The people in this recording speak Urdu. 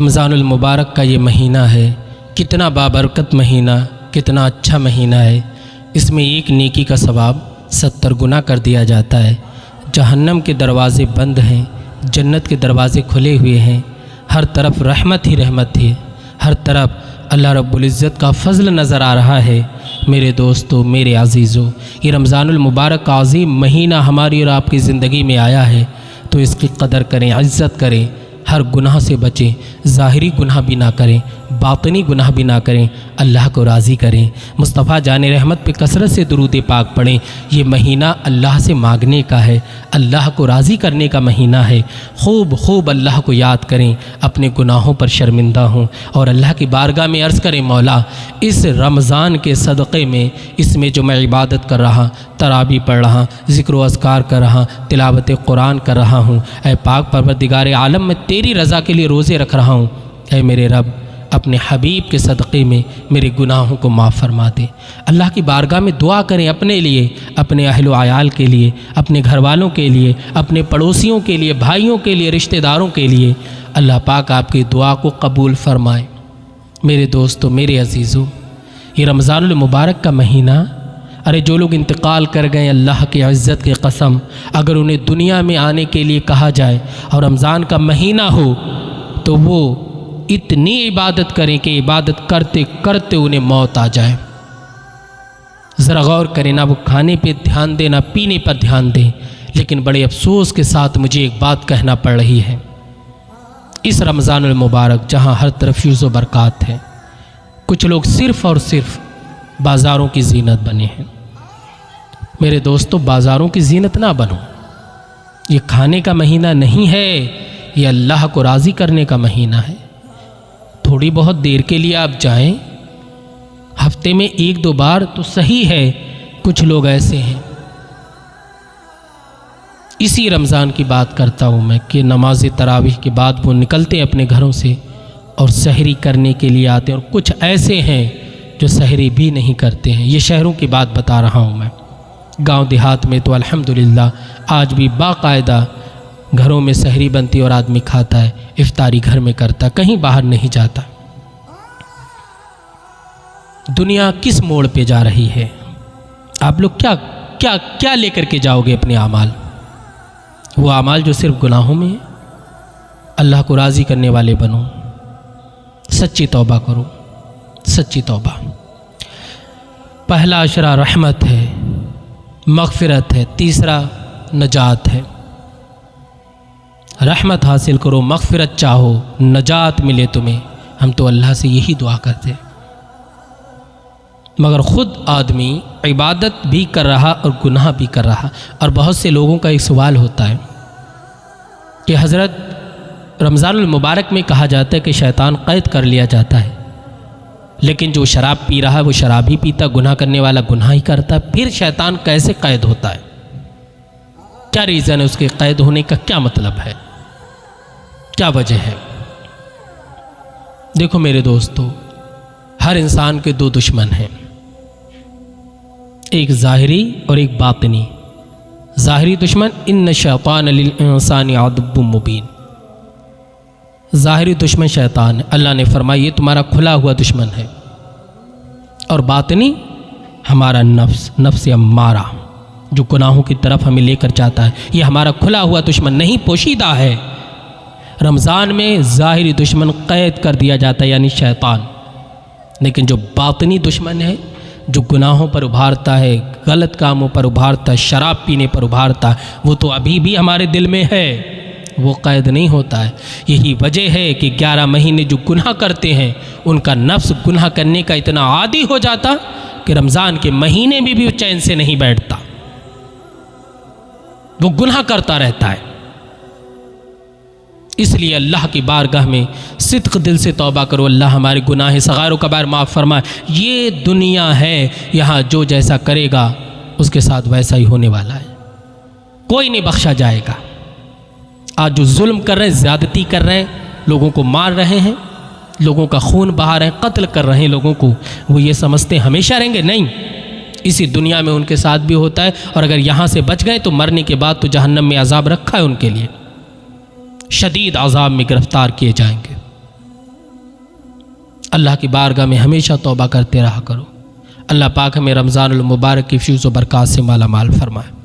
رمضان المبارک کا یہ مہینہ ہے، کتنا بابرکت مہینہ، کتنا اچھا مہینہ ہے۔ اس میں ایک نیکی کا ثواب 70 گنا کر دیا جاتا ہے۔ جہنم کے دروازے بند ہیں، جنت کے دروازے کھلے ہوئے ہیں، ہر طرف رحمت ہی رحمت ہے، ہر طرف اللہ رب العزت کا فضل نظر آ رہا ہے۔ میرے دوستو، میرے عزیزو، یہ رمضان المبارک کا عظیم مہینہ ہماری اور آپ کی زندگی میں آیا ہے، تو اس کی قدر کریں، عزت کریں، ہر گناہ سے بچیں، ظاہری گناہ بھی نہ کریں، باطنی گناہ بھی نہ کریں، اللہ کو راضی کریں۔ مصطفیٰ جان رحمت پہ کثرت سے درود پاک پڑھیں۔ یہ مہینہ اللہ سے مانگنے کا ہے، اللہ کو راضی کرنے کا مہینہ ہے۔ خوب خوب اللہ کو یاد کریں، اپنے گناہوں پر شرمندہ ہوں اور اللہ کی بارگاہ میں عرض کریں، مولا اس رمضان کے صدقے میں، اس میں جو میں عبادت کر رہا، تراویح پڑھ رہا، ذکر و اذکار کر رہا، تلاوت قرآن کر رہا ہوں، اے پاک پروردگار عالم، میں تیری رضا کے لیے روزے رکھ رہا ہوں، اے میرے رب اپنے حبیب کے صدقے میں میرے گناہوں کو معاف فرما دے۔ اللہ کی بارگاہ میں دعا کریں، اپنے لیے، اپنے اہل و عیال کے لیے، اپنے گھر والوں کے لیے، اپنے پڑوسیوں کے لیے، بھائیوں کے لیے، رشتہ داروں کے لیے۔ اللہ پاک آپ کی دعا کو قبول فرمائے۔ میرے دوستو، میرے عزیزو، یہ رمضان المبارک کا مہینہ، ارے جو لوگ انتقال کر گئے، اللہ کی عزت کی قسم، اگر انہیں دنیا میں آنے کے لیے کہا جائے اور رمضان کا مہینہ ہو تو وہ اتنی عبادت کریں کہ عبادت کرتے کرتے انہیں موت آ جائے۔ ذرا غور کریں، نہ وہ کھانے پہ دھیان دیں، نہ پینے پر دھیان دیں، لیکن بڑے افسوس کے ساتھ مجھے ایک بات کہنا پڑ رہی ہے۔ اس رمضان المبارک جہاں ہر طرف فیض و برکات ہے، کچھ لوگ صرف اور صرف بازاروں کی زینت بنے ہیں۔ میرے دوستو، بازاروں کی زینت نہ بنو۔ یہ کھانے کا مہینہ نہیں ہے، یہ اللہ کو راضی کرنے کا مہینہ ہے۔ تھوڑی بہت دیر کے لیے آپ جائیں، ہفتے میں 1-2 بار تو صحیح ہے، کچھ لوگ ایسے ہیں۔ اسی رمضان کی بات کرتا ہوں میں کہ نماز تراویح کے بعد وہ نکلتے ہیں اپنے گھروں سے اور سحری کرنے کے لیے آتے ہیں، اور کچھ ایسے ہیں جو سحری بھی نہیں کرتے ہیں۔ یہ شہروں کی بات بتا رہا ہوں میں۔ گاؤں دیہات میں تو الحمدللہ آج بھی باقاعدہ گھروں میں سحری بنتی اور آدمی کھاتا ہے، افطاری گھر میں کرتا، کہیں باہر نہیں جاتا۔ دنیا کس موڑ پہ جا رہی ہے؟ آپ لوگ کیا لے کر کے جاؤ گے اپنے اعمال؟ وہ اعمال جو صرف گناہوں میں ہیں۔ اللہ کو راضی کرنے والے بنو، سچی توبہ کرو، سچی توبہ۔ پہلا عشرہ رحمت ہے، مغفرت ہے، تیسرا نجات ہے۔ رحمت حاصل کرو، مغفرت چاہو، نجات ملے تمہیں۔ ہم تو اللہ سے یہی دعا کرتے، مگر خود آدمی عبادت بھی کر رہا اور گناہ بھی کر رہا۔ اور بہت سے لوگوں کا ایک سوال ہوتا ہے کہ حضرت رمضان المبارک میں کہا جاتا ہے کہ شیطان قید کر لیا جاتا ہے، لیکن جو شراب پی رہا ہے وہ شراب ہی پیتا، گناہ کرنے والا گناہ ہی کرتا، پھر شیطان کیسے قید ہوتا ہے؟ کیا ریزن ہے اس کے قید ہونے کا؟ کیا مطلب ہے؟ کیا وجہ ہے؟ دیکھو میرے دوستو، ہر انسان کے 2 دشمن ہیں، ایک ظاہری اور ایک باطنی۔ ظاہری دشمن ان شیطان للانسان عدو مبین، ظاہری دشمن شیطان ہے، اللہ نے فرمایا یہ تمہارا کھلا ہوا دشمن ہے۔ اور باطنی ہمارا نفس امارہ، جو گناہوں کی طرف ہمیں لے کر جاتا ہے، یہ ہمارا کھلا ہوا دشمن نہیں، پوشیدہ ہے۔ رمضان میں ظاہری دشمن قید کر دیا جاتا ہے، یعنی شیطان، لیکن جو باطنی دشمن ہے، جو گناہوں پر ابھارتا ہے، غلط کاموں پر ابھارتا ہے، شراب پینے پر ابھارتا ہے، وہ تو ابھی بھی ہمارے دل میں ہے، وہ قید نہیں ہوتا ہے۔ یہی وجہ ہے کہ 11 مہینے جو گناہ کرتے ہیں، ان کا نفس گناہ کرنے کا اتنا عادی ہو جاتا کہ رمضان کے مہینے میں بھی وہ چین سے نہیں بیٹھتا، وہ گناہ کرتا رہتا ہے۔ اس لیے اللہ کی بارگاہ میں صدق دل سے توبہ کرو، اللہ ہمارے گناہ صغائر و کبائر معاف فرمائے۔ یہ دنیا ہے، یہاں جو جیسا کرے گا اس کے ساتھ ویسا ہی ہونے والا ہے، کوئی نہیں بخشا جائے گا۔ آج جو ظلم کر رہے ہیں، زیادتی کر رہے ہیں، لوگوں کو مار رہے ہیں، لوگوں کا خون بہا رہے ہیں، قتل کر رہے ہیں لوگوں کو، وہ یہ سمجھتے ہیں ہمیشہ رہیں گے؟ نہیں، اسی دنیا میں ان کے ساتھ بھی ہوتا ہے، اور اگر یہاں سے بچ گئے تو مرنے کے بعد تو جہنم میں عذاب رکھا ہے ان کے لیے، شدید عذاب میں گرفتار کیے جائیں گے۔ اللہ کی بارگاہ میں ہمیشہ توبہ کرتے رہا کرو۔ اللہ پاک ہمیں رمضان المبارک کی فیض و برکات سے مالا مال فرمائے۔